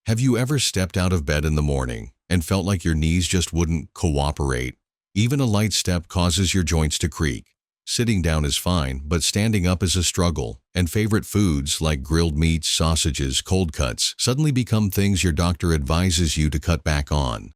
Have you ever stepped out of bed in the morning and felt like your knees just wouldn't cooperate? Even a light step causes your joints to creak. Sitting down is fine, but standing up is a struggle, and favorite foods like grilled meats, sausages, cold cuts suddenly become things your doctor advises you to cut back on.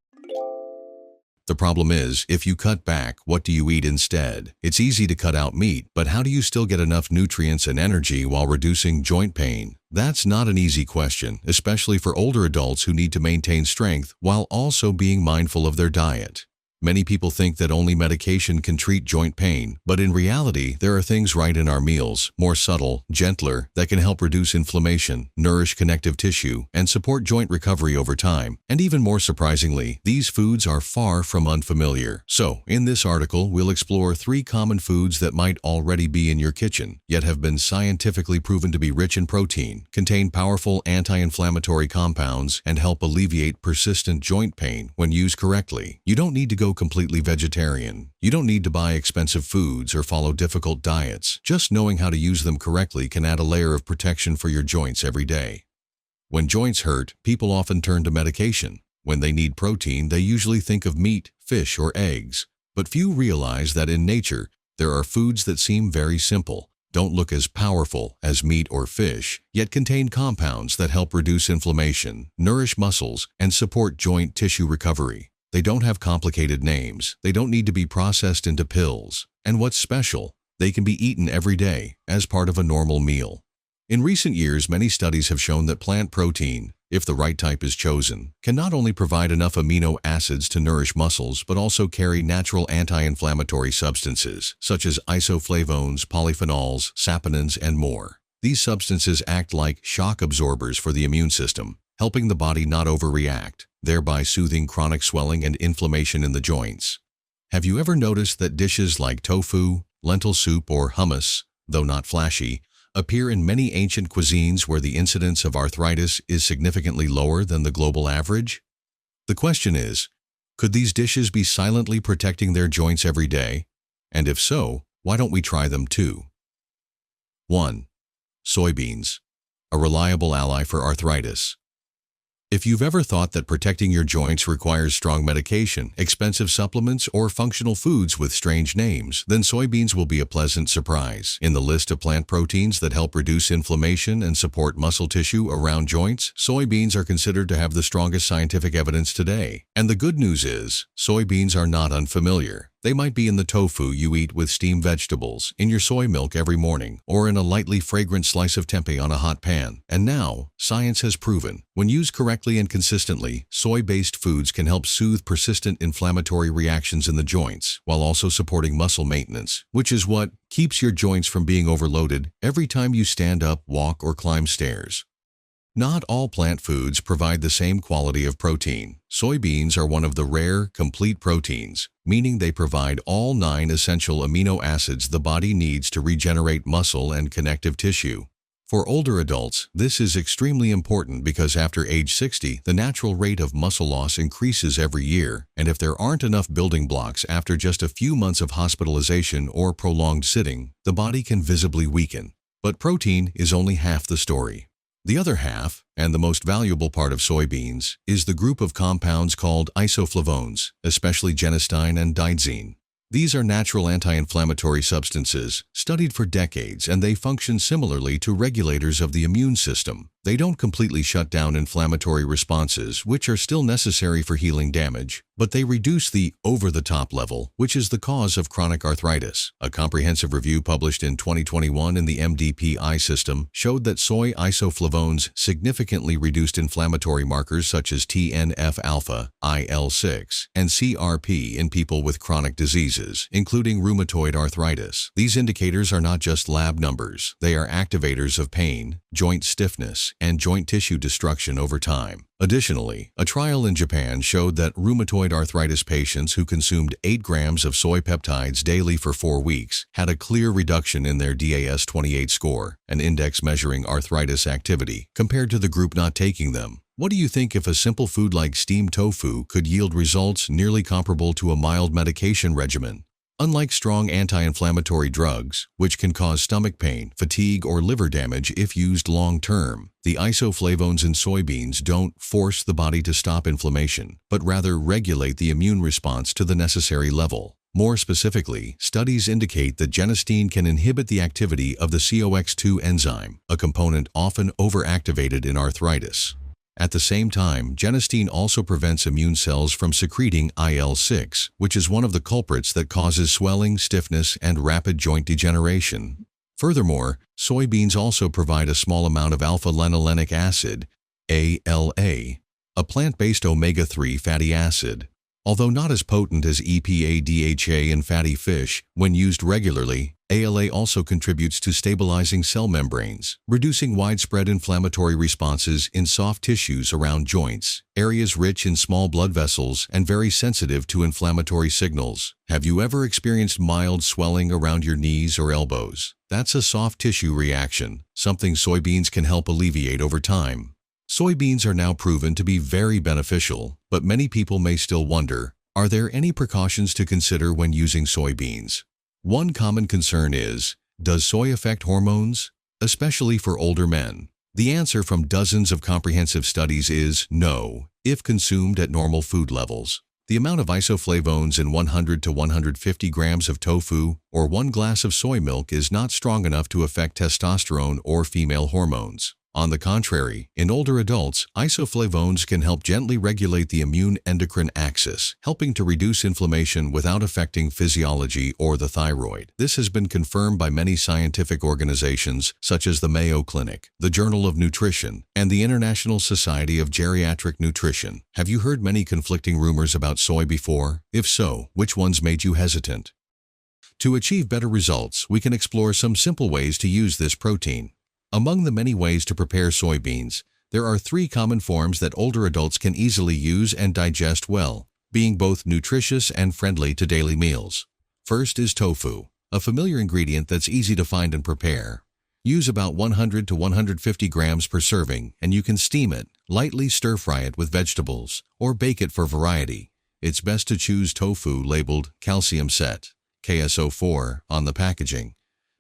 The problem is, if you cut back, what do you eat instead? It's easy to cut out meat, but how do you still get enough nutrients and energy while reducing joint pain? That's not an easy question, especially for older adults who need to maintain strength while also being mindful of their diet. Many people think that only medication can treat joint pain, but in reality, there are things right in our meals, more subtle, gentler, that can help reduce inflammation, nourish connective tissue, and support joint recovery over time. And even more surprisingly, these foods are far from unfamiliar. So, in this article, we'll explore 3 common foods that might already be in your kitchen, yet have been scientifically proven to be rich in protein, contain powerful anti-inflammatory compounds, and help alleviate persistent joint pain when used correctly. You don't need to go completely vegetarian. You don't need to buy expensive foods or follow difficult diets. Just knowing how to use them correctly can add a layer of protection for your joints every day. When joints hurt, people often turn to medication. When they need protein, they usually think of meat, fish, or eggs. But few realize that in nature, there are foods that seem very simple, don't look as powerful as meat or fish, yet contain compounds that help reduce inflammation, nourish muscles, and support joint tissue recovery. They don't have complicated names. They don't need to be processed into pills. And what's special? They can be eaten every day as part of a normal meal. In recent years, many studies have shown that plant protein, if the right type is chosen, can not only provide enough amino acids to nourish muscles, but also carry natural anti-inflammatory substances, such as isoflavones, polyphenols, saponins, and more. These substances act like shock absorbers for the immune system, helping the body not overreact, thereby soothing chronic swelling and inflammation in the joints. Have you ever noticed that dishes like tofu, lentil soup, or hummus, though not flashy, appear in many ancient cuisines where the incidence of arthritis is significantly lower than the global average? The question is, could these dishes be silently protecting their joints every day? And if so, why don't we try them too? 1. Soybeans, a reliable ally for arthritis. If you've ever thought that protecting your joints requires strong medication, expensive supplements, or functional foods with strange names, then soybeans will be a pleasant surprise. In the list of plant proteins that help reduce inflammation and support muscle tissue around joints, soybeans are considered to have the strongest scientific evidence today. And the good news is, soybeans are not unfamiliar. They might be in the tofu you eat with steamed vegetables, in your soy milk every morning, or in a lightly fragrant slice of tempeh on a hot pan. And now, science has proven, when used correctly and consistently, soy-based foods can help soothe persistent inflammatory reactions in the joints, while also supporting muscle maintenance, which is what keeps your joints from being overloaded every time you stand up, walk, or climb stairs. Not all plant foods provide the same quality of protein. Soybeans are one of the rare, complete proteins, meaning they provide all 9 essential amino acids the body needs to regenerate muscle and connective tissue. For older adults, this is extremely important because after age 60, the natural rate of muscle loss increases every year, and if there aren't enough building blocks after just a few months of hospitalization or prolonged sitting, the body can visibly weaken. But protein is only half the story. The other half, and the most valuable part of soybeans, is the group of compounds called isoflavones, especially genistein and didzine. These are natural anti-inflammatory substances, studied for decades, and they function similarly to regulators of the immune system. They don't completely shut down inflammatory responses, which are still necessary for healing damage, but they reduce the over-the-top level, which is the cause of chronic arthritis. A comprehensive review published in 2021 in the MDPI system showed that soy isoflavones significantly reduced inflammatory markers such as TNF-alpha, IL-6, and CRP in people with chronic diseases, including rheumatoid arthritis. These indicators are not just lab numbers. They are activators of pain, joint stiffness, and joint tissue destruction over time. Additionally, a trial in Japan showed that rheumatoid arthritis patients who consumed 8 grams of soy peptides daily for 4 weeks had a clear reduction in their DAS-28 score, an index measuring arthritis activity, compared to the group not taking them. What do you think if a simple food like steamed tofu could yield results nearly comparable to a mild medication regimen? Unlike strong anti-inflammatory drugs, which can cause stomach pain, fatigue, or liver damage if used long-term, the isoflavones in soybeans don't force the body to stop inflammation, but rather regulate the immune response to the necessary level. More specifically, studies indicate that genistein can inhibit the activity of the COX-2 enzyme, a component often overactivated in arthritis. At the same time, genistein also prevents immune cells from secreting IL-6, which is one of the culprits that causes swelling, stiffness, and rapid joint degeneration. Furthermore, soybeans also provide a small amount of alpha-linolenic acid, ALA, a plant-based omega-3 fatty acid. Although not as potent as EPA, DHA, in fatty fish, when used regularly, ALA also contributes to stabilizing cell membranes, reducing widespread inflammatory responses in soft tissues around joints, areas rich in small blood vessels and very sensitive to inflammatory signals. Have you ever experienced mild swelling around your knees or elbows? That's a soft tissue reaction, something soybeans can help alleviate over time. Soybeans are now proven to be very beneficial, but many people may still wonder, are there any precautions to consider when using soybeans? One common concern is, does soy affect hormones, especially for older men? The answer from dozens of comprehensive studies is no, if consumed at normal food levels. The amount of isoflavones in 100 to 150 grams of tofu or 1 glass of soy milk is not strong enough to affect testosterone or female hormones. On the contrary, in older adults, isoflavones can help gently regulate the immune-endocrine axis, helping to reduce inflammation without affecting physiology or the thyroid. This has been confirmed by many scientific organizations such as the Mayo Clinic, the Journal of Nutrition, and the International Society of Geriatric Nutrition. Have you heard many conflicting rumors about soy before? If so, which ones made you hesitant? To achieve better results, we can explore some simple ways to use this protein. Among the many ways to prepare soybeans, there are 3 common forms that older adults can easily use and digest well, being both nutritious and friendly to daily meals. First is tofu, a familiar ingredient that's easy to find and prepare. Use about 100 to 150 grams per serving, and you can steam it, lightly stir-fry it with vegetables, or bake it for variety. It's best to choose tofu labeled calcium set, KSO4, on the packaging,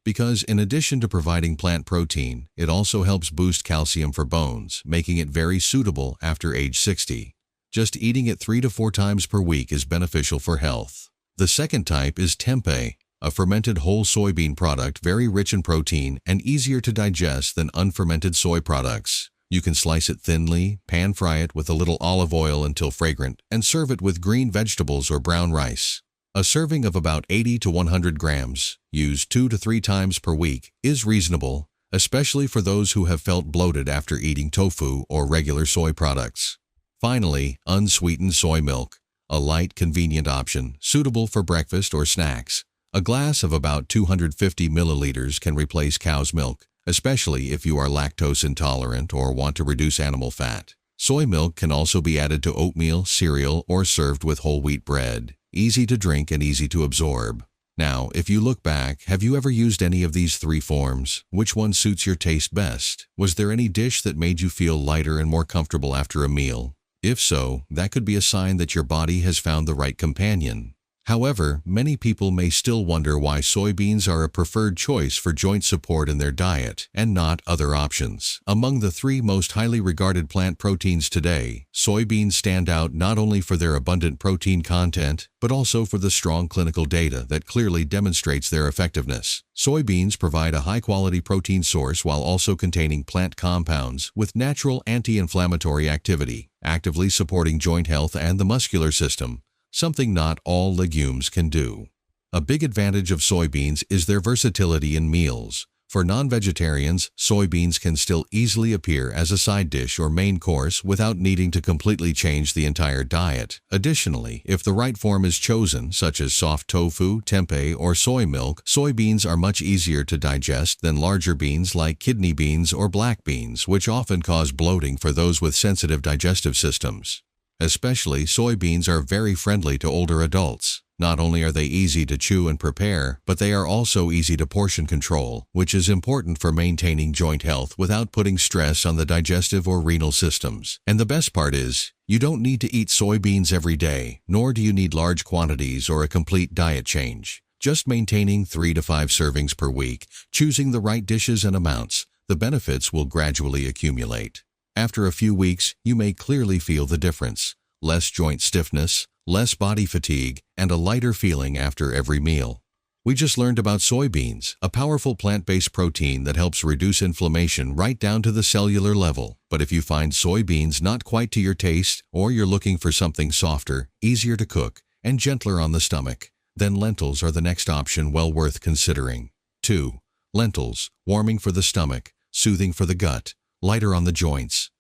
because in addition to providing plant protein, it also helps boost calcium for bones, making it very suitable after age 60. Just eating it 3 to 4 times per week is beneficial for health. The second type is tempeh, a fermented whole soybean product very rich in protein and easier to digest than unfermented soy products. You can slice it thinly, pan-fry it with a little olive oil until fragrant, and serve it with green vegetables or brown rice. A serving of about 80 to 100 grams, used 2 to 3 times per week, is reasonable, especially for those who have felt bloated after eating tofu or regular soy products. Finally, unsweetened soy milk, a light, convenient option, suitable for breakfast or snacks. A glass of about 250 milliliters can replace cow's milk, especially if you are lactose intolerant or want to reduce animal fat. Soy milk can also be added to oatmeal, cereal, or served with whole wheat bread. Easy to drink and easy to absorb. Now, if you look back, have you ever used any of these 3 forms? Which one suits your taste best? Was there any dish that made you feel lighter and more comfortable after a meal? If so, that could be a sign that your body has found the right companion. However, many people may still wonder why soybeans are a preferred choice for joint support in their diet and not other options. Among the 3 most highly regarded plant proteins today, soybeans stand out not only for their abundant protein content, but also for the strong clinical data that clearly demonstrates their effectiveness. Soybeans provide a high-quality protein source while also containing plant compounds with natural anti-inflammatory activity, actively supporting joint health and the muscular system, something not all legumes can do. A big advantage of soybeans is their versatility in meals. For non-vegetarians, soybeans can still easily appear as a side dish or main course without needing to completely change the entire diet. Additionally, if the right form is chosen, such as soft tofu, tempeh, or soy milk, soybeans are much easier to digest than larger beans like kidney beans or black beans, which often cause bloating for those with sensitive digestive systems. Especially, soybeans are very friendly to older adults. Not only are they easy to chew and prepare, but they are also easy to portion control, which is important for maintaining joint health without putting stress on the digestive or renal systems. And the best part is, you don't need to eat soybeans every day, nor do you need large quantities or a complete diet change. Just maintaining 3 to 5 servings per week, choosing the right dishes and amounts, the benefits will gradually accumulate. After a few weeks, you may clearly feel the difference. Less joint stiffness, less body fatigue, and a lighter feeling after every meal. We just learned about soybeans, a powerful plant-based protein that helps reduce inflammation right down to the cellular level. But if you find soybeans not quite to your taste, or you're looking for something softer, easier to cook, and gentler on the stomach, then lentils are the next option well worth considering. 2. Lentils, warming for the stomach, soothing for the gut, lighter on the joints.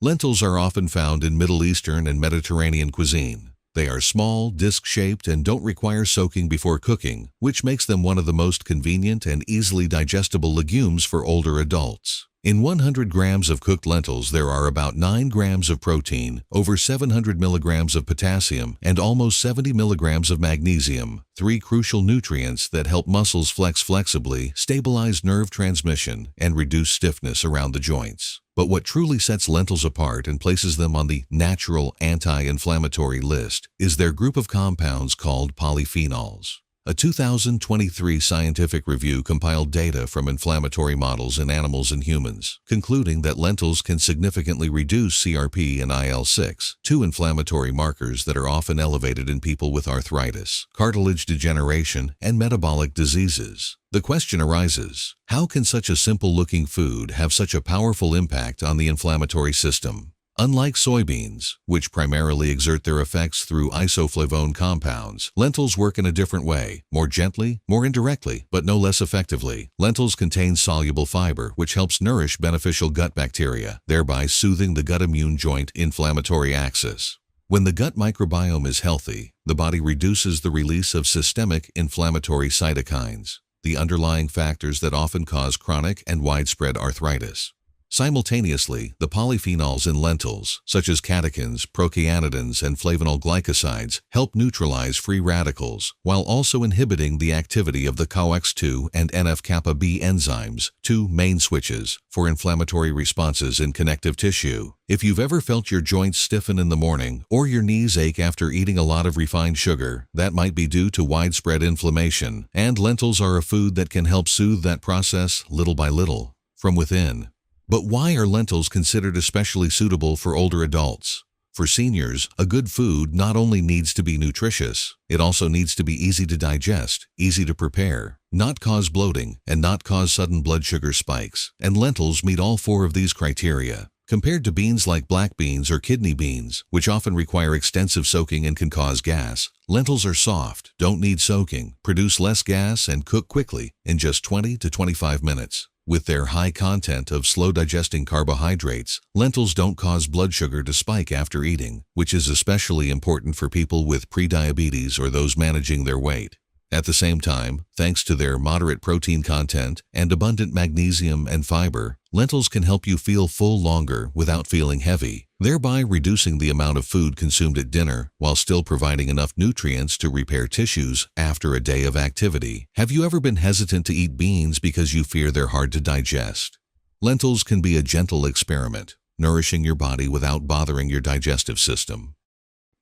Lentils are often found in Middle Eastern and Mediterranean cuisine. They are small, disc-shaped, and don't require soaking before cooking, which makes them one of the most convenient and easily digestible legumes for older adults. In 100 grams of cooked lentils, there are about 9 grams of protein, over 700 milligrams of potassium, and almost 70 milligrams of magnesium, 3 crucial nutrients that help muscles flex flexibly, stabilize nerve transmission, and reduce stiffness around the joints. But what truly sets lentils apart and places them on the natural anti-inflammatory list is their group of compounds called polyphenols. A 2023 scientific review compiled data from inflammatory models in animals and humans, concluding that lentils can significantly reduce CRP and IL-6, 2 inflammatory markers that are often elevated in people with arthritis, cartilage degeneration, and metabolic diseases. The question arises, how can such a simple-looking food have such a powerful impact on the inflammatory system? Unlike soybeans, which primarily exert their effects through isoflavone compounds, lentils work in a different way, more gently, more indirectly, but no less effectively. Lentils contain soluble fiber, which helps nourish beneficial gut bacteria, thereby soothing the gut immune joint inflammatory axis. When the gut microbiome is healthy, the body reduces the release of systemic inflammatory cytokines, the underlying factors that often cause chronic and widespread arthritis. Simultaneously, the polyphenols in lentils, such as catechins, procyanidins, and flavanol glycosides, help neutralize free radicals, while also inhibiting the activity of the COX-2 and NF-kappa B enzymes, 2 main switches for inflammatory responses in connective tissue. If you've ever felt your joints stiffen in the morning, or your knees ache after eating a lot of refined sugar, that might be due to widespread inflammation, and lentils are a food that can help soothe that process little by little, from within. But why are lentils considered especially suitable for older adults? For seniors, a good food not only needs to be nutritious, it also needs to be easy to digest, easy to prepare, not cause bloating, and not cause sudden blood sugar spikes. And lentils meet all 4 of these criteria. Compared to beans like black beans or kidney beans, which often require extensive soaking and can cause gas, lentils are soft, don't need soaking, produce less gas, and cook quickly in just 20 to 25 minutes. With their high content of slow-digesting carbohydrates, lentils don't cause blood sugar to spike after eating, which is especially important for people with prediabetes or those managing their weight. At the same time, thanks to their moderate protein content and abundant magnesium and fiber, lentils can help you feel full longer without feeling heavy, thereby reducing the amount of food consumed at dinner while still providing enough nutrients to repair tissues after a day of activity. Have you ever been hesitant to eat beans because you fear they're hard to digest? Lentils can be a gentle experiment, nourishing your body without bothering your digestive system.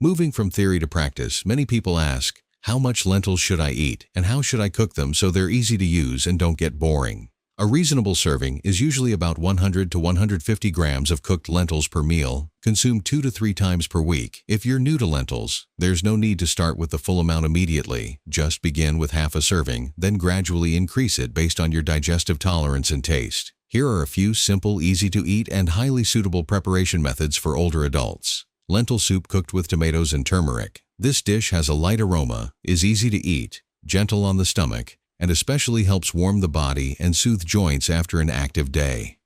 Moving from theory to practice, many people ask, how much lentils should I eat, and how should I cook them so they're easy to use and don't get boring? A reasonable serving is usually about 100 to 150 grams of cooked lentils per meal, consumed 2 to 3 times per week. If you're new to lentils, there's no need to start with the full amount immediately. Just begin with half a serving, then gradually increase it based on your digestive tolerance and taste. Here are a few simple, easy-to-eat, and highly suitable preparation methods for older adults. Lentil soup cooked with tomatoes and turmeric. This dish has a light aroma, is easy to eat, gentle on the stomach, and especially helps warm the body and soothe joints after an active day.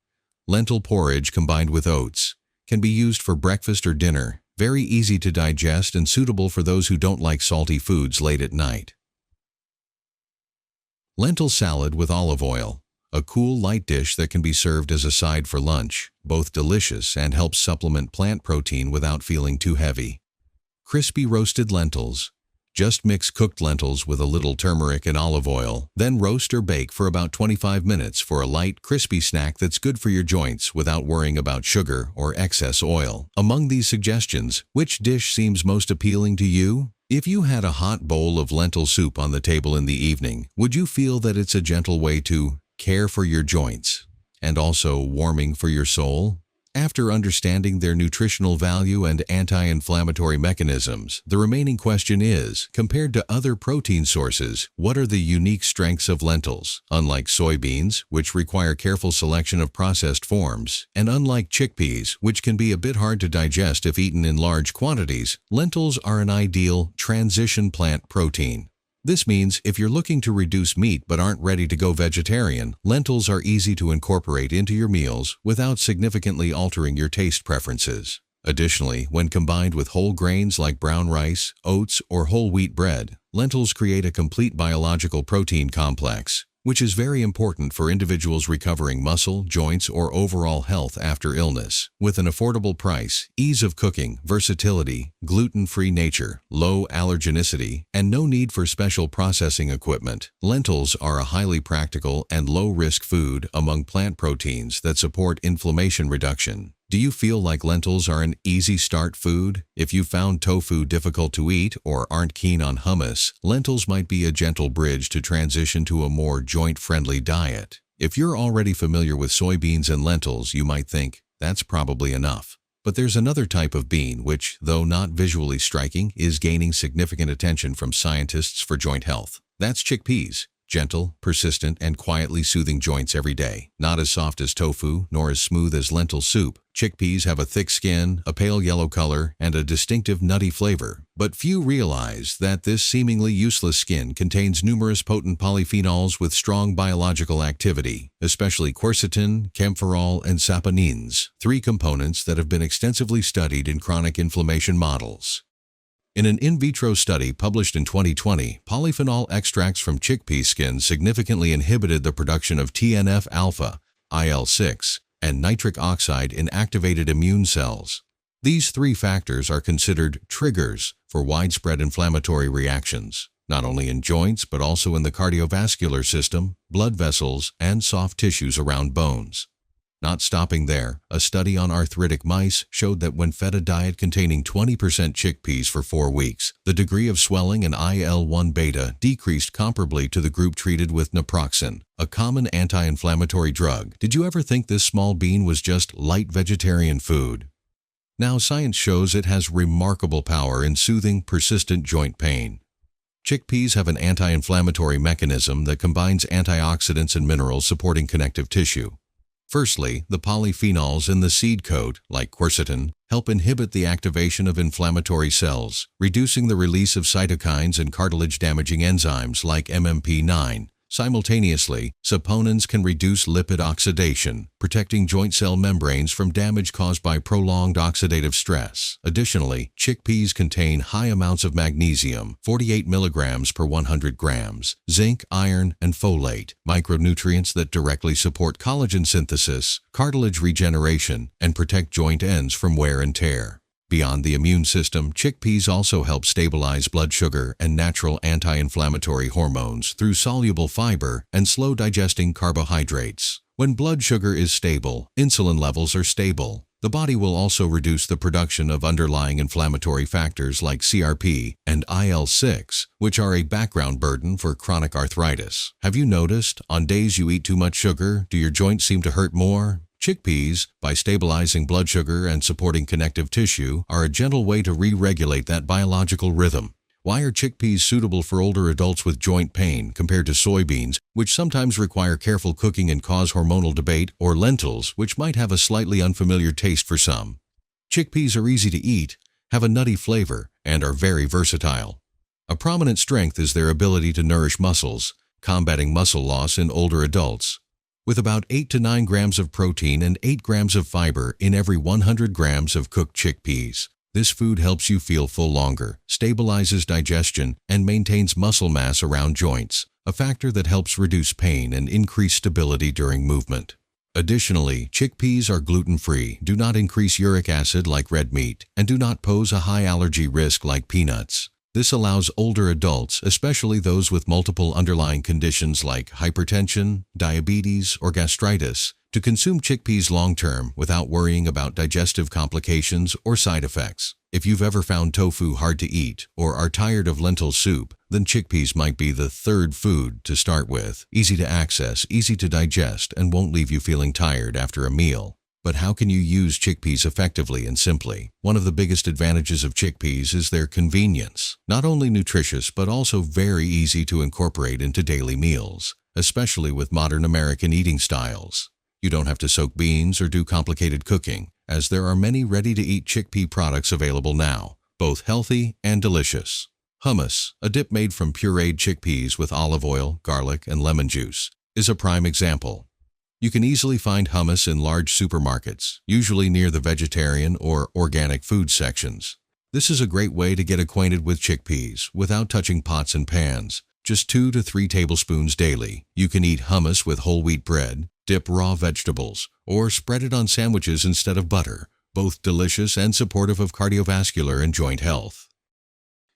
Lentil porridge combined with oats can be used for breakfast or dinner, very easy to digest and suitable for those who don't like salty foods late at night. Lentil salad with olive oil, a cool, light dish that can be served as a side for lunch, both delicious and helps supplement plant protein without feeling too heavy. Crispy roasted lentils. Just mix cooked lentils with a little turmeric and olive oil, then roast or bake for about 25 minutes for a light, crispy snack that's good for your joints without worrying about sugar or excess oil. Among these suggestions, which dish seems most appealing to you? If you had a hot bowl of lentil soup on the table in the evening, would you feel that it's a gentle way to care for your joints and also warming for your soul? After understanding their nutritional value and anti-inflammatory mechanisms, the remaining question is, compared to other protein sources, what are the unique strengths of lentils? Unlike soybeans, which require careful selection of processed forms, and unlike chickpeas, which can be a bit hard to digest if eaten in large quantities, lentils are an ideal transition plant protein. This means if you're looking to reduce meat but aren't ready to go vegetarian, lentils are easy to incorporate into your meals without significantly altering your taste preferences. Additionally, when combined with whole grains like brown rice, oats, or whole wheat bread, lentils create a complete biological protein complex, which is very important for individuals recovering muscle, joints, or overall health after illness. With an affordable price, ease of cooking, versatility, gluten-free nature, low allergenicity, and no need for special processing equipment, lentils are a highly practical and low-risk food among plant proteins that support inflammation reduction. Do you feel like lentils are an easy start food? If you found tofu difficult to eat or aren't keen on hummus, lentils might be a gentle bridge to transition to a more joint-friendly diet. If you're already familiar with soybeans and lentils, you might think, that's probably enough. But there's another type of bean which, though not visually striking, is gaining significant attention from scientists for joint health. That's chickpeas. Gentle, persistent, and quietly soothing joints every day. Not as soft as tofu, nor as smooth as lentil soup, chickpeas have a thick skin, a pale yellow color, and a distinctive nutty flavor. But few realize that this seemingly useless skin contains numerous potent polyphenols with strong biological activity, especially quercetin, camphorol, and saponins, three components that have been extensively studied in chronic inflammation models. In an in vitro study published in 2020, polyphenol extracts from chickpea skin significantly inhibited the production of TNF-alpha, IL-6, and nitric oxide in activated immune cells. These three factors are considered triggers for widespread inflammatory reactions, not only in joints but also in the cardiovascular system, blood vessels, and soft tissues around bones. Not stopping there, a study on arthritic mice showed that when fed a diet containing 20% chickpeas for 4 weeks, the degree of swelling and IL-1 beta decreased comparably to the group treated with naproxen, a common anti-inflammatory drug. Did you ever think this small bean was just light vegetarian food? Now science shows it has remarkable power in soothing persistent joint pain. Chickpeas have an anti-inflammatory mechanism that combines antioxidants and minerals supporting connective tissue. Firstly, the polyphenols in the seed coat, like quercetin, help inhibit the activation of inflammatory cells, reducing the release of cytokines and cartilage-damaging enzymes like MMP9. Simultaneously, saponins can reduce lipid oxidation, protecting joint cell membranes from damage caused by prolonged oxidative stress. Additionally, chickpeas contain high amounts of magnesium, 48 milligrams per 100 grams, zinc, iron, and folate, micronutrients that directly support collagen synthesis, cartilage regeneration, and protect joint ends from wear and tear. Beyond the immune system, chickpeas also help stabilize blood sugar and natural anti-inflammatory hormones through soluble fiber and slow-digesting carbohydrates. When blood sugar is stable, insulin levels are stable. The body will also reduce the production of underlying inflammatory factors like CRP and IL-6, which are a background burden for chronic arthritis. Have you noticed, on days you eat too much sugar, do your joints seem to hurt more? Chickpeas, by stabilizing blood sugar and supporting connective tissue, are a gentle way to re-regulate that biological rhythm. Why are chickpeas suitable for older adults with joint pain compared to soybeans, which sometimes require careful cooking and cause hormonal debate, or lentils, which might have a slightly unfamiliar taste for some? Chickpeas are easy to eat, have a nutty flavor, and are very versatile. A prominent strength is their ability to nourish muscles, combating muscle loss in older adults. With about 8 to 9 grams of protein and 8 grams of fiber in every 100 grams of cooked chickpeas, this food helps you feel full longer, stabilizes digestion, and maintains muscle mass around joints, a factor that helps reduce pain and increase stability during movement. Additionally, chickpeas are gluten-free, do not increase uric acid like red meat, and do not pose a high allergy risk like peanuts. This allows older adults, especially those with multiple underlying conditions like hypertension, diabetes, or gastritis, to consume chickpeas long-term without worrying about digestive complications or side effects. If you've ever found tofu hard to eat or are tired of lentil soup, then chickpeas might be the third food to start with. Easy to access, easy to digest, and won't leave you feeling tired after a meal. But how can you use chickpeas effectively and simply? One of the biggest advantages of chickpeas is their convenience. Not only nutritious, but also very easy to incorporate into daily meals, especially with modern American eating styles. You don't have to soak beans or do complicated cooking, as there are many ready-to-eat chickpea products available now, both healthy and delicious. Hummus, a dip made from pureed chickpeas with olive oil, garlic, and lemon juice, is a prime example. You can easily find hummus in large supermarkets, usually near the vegetarian or organic food sections. This is a great way to get acquainted with chickpeas without touching pots and pans. Just 2 to 3 tablespoons daily. You can eat hummus with whole wheat bread, dip raw vegetables, or spread it on sandwiches instead of butter, both delicious and supportive of cardiovascular and joint health.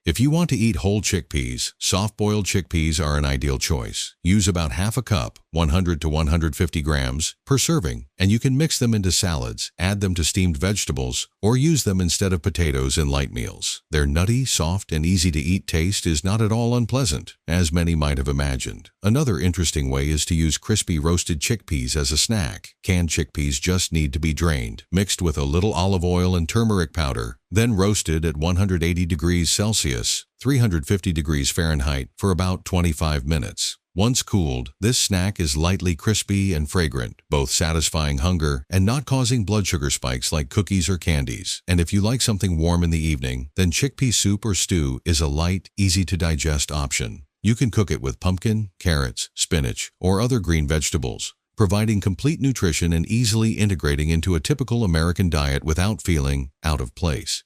If you want to eat whole chickpeas, soft-boiled chickpeas are an ideal choice. Use about half a cup, 100 to 150 grams, per serving, and you can mix them into salads, add them to steamed vegetables, or use them instead of potatoes in light meals. Their nutty, soft, and easy-to-eat taste is not at all unpleasant, as many might have imagined. Another interesting way is to use crispy roasted chickpeas as a snack. Canned chickpeas just need to be drained, mixed with a little olive oil and turmeric powder, then roasted at 180 degrees Celsius, 350 degrees Fahrenheit for about 25 minutes. Once cooled, this snack is lightly crispy and fragrant, both satisfying hunger and not causing blood sugar spikes like cookies or candies. And if you like something warm in the evening, then chickpea soup or stew is a light, easy-to-digest option. You can cook it with pumpkin, carrots, spinach, or other green vegetables, providing complete nutrition and easily integrating into a typical American diet without feeling out of place.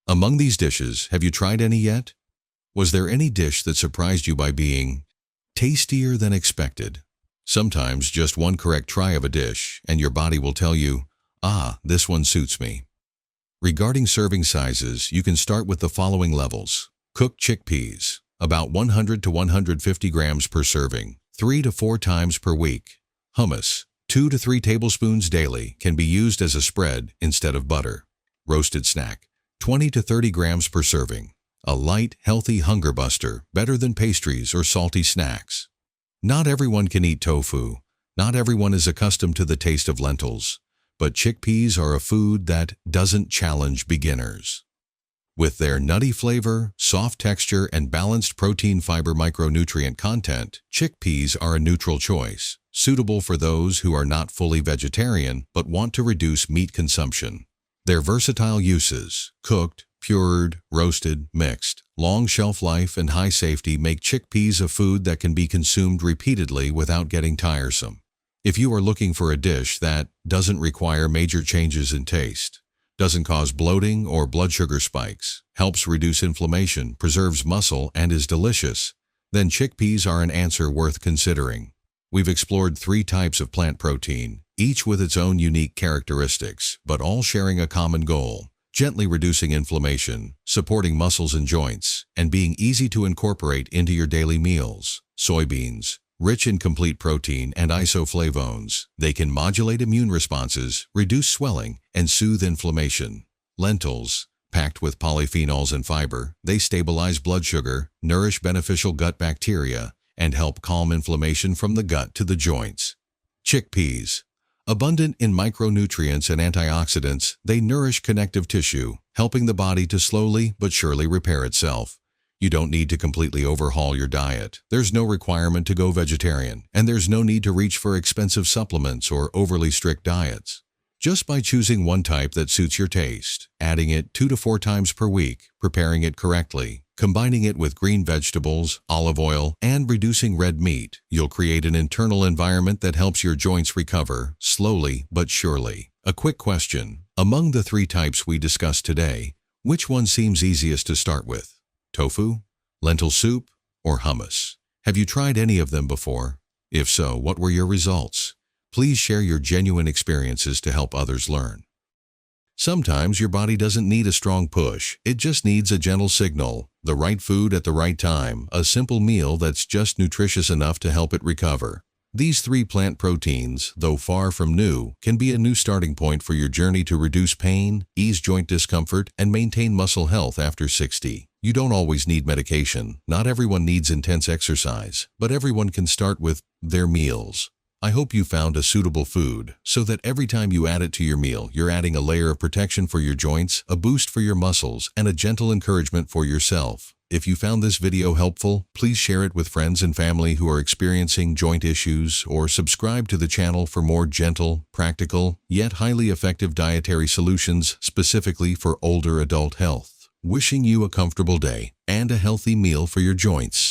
Among these dishes, have you tried any yet? Was there any dish that surprised you by being tastier than expected? Sometimes just one correct try of a dish, and your body will tell you, this one suits me. Regarding serving sizes, you can start with the following levels. Cooked chickpeas, about 100 to 150 grams per serving, 3 to 4 times per week. Hummus, 2 to 3 tablespoons daily, can be used as a spread instead of butter. Roasted snack, 20 to 30 grams per serving. A light, healthy hunger buster, better than pastries or salty snacks. Not everyone can eat tofu. Not everyone is accustomed to the taste of lentils. But chickpeas are a food that doesn't challenge beginners. With their nutty flavor, soft texture, and balanced protein-fiber micronutrient content, chickpeas are a neutral choice, suitable for those who are not fully vegetarian but want to reduce meat consumption. Their versatile uses, cooked, pured, roasted, mixed, long shelf life, and high safety make chickpeas a food that can be consumed repeatedly without getting tiresome. If you are looking for a dish that doesn't require major changes in taste, doesn't cause bloating or blood sugar spikes, helps reduce inflammation, preserves muscle, and is delicious, then chickpeas are an answer worth considering. We've explored 3 types of plant protein, each with its own unique characteristics, but all sharing a common goal: gently reducing inflammation, supporting muscles and joints, and being easy to incorporate into your daily meals. Soybeans, rich in complete protein and isoflavones, they can modulate immune responses, reduce swelling, and soothe inflammation. Lentils, packed with polyphenols and fiber, they stabilize blood sugar, nourish beneficial gut bacteria, and help calm inflammation from the gut to the joints. Chickpeas, abundant in micronutrients and antioxidants, they nourish connective tissue, helping the body to slowly but surely repair itself. You don't need to completely overhaul your diet. There's no requirement to go vegetarian, and there's no need to reach for expensive supplements or overly strict diets. Just by choosing one type that suits your taste, adding it 2 to 4 times per week, preparing it correctly, combining it with green vegetables, olive oil, and reducing red meat, you'll create an internal environment that helps your joints recover, slowly but surely. A quick question: among the 3 types we discussed today, which one seems easiest to start with? Tofu, lentil soup, or hummus? Have you tried any of them before? If so, what were your results? Please share your genuine experiences to help others learn. Sometimes your body doesn't need a strong push, it just needs a gentle signal, the right food at the right time, a simple meal that's just nutritious enough to help it recover. These 3 plant proteins, though far from new, can be a new starting point for your journey to reduce pain, ease joint discomfort, and maintain muscle health after 60. You don't always need medication. Not everyone needs intense exercise, but everyone can start with their meals. I hope you found a suitable food, so that every time you add it to your meal, you're adding a layer of protection for your joints, a boost for your muscles, and a gentle encouragement for yourself. If you found this video helpful, please share it with friends and family who are experiencing joint issues, or subscribe to the channel for more gentle, practical, yet highly effective dietary solutions specifically for older adult health. Wishing you a comfortable day and a healthy meal for your joints.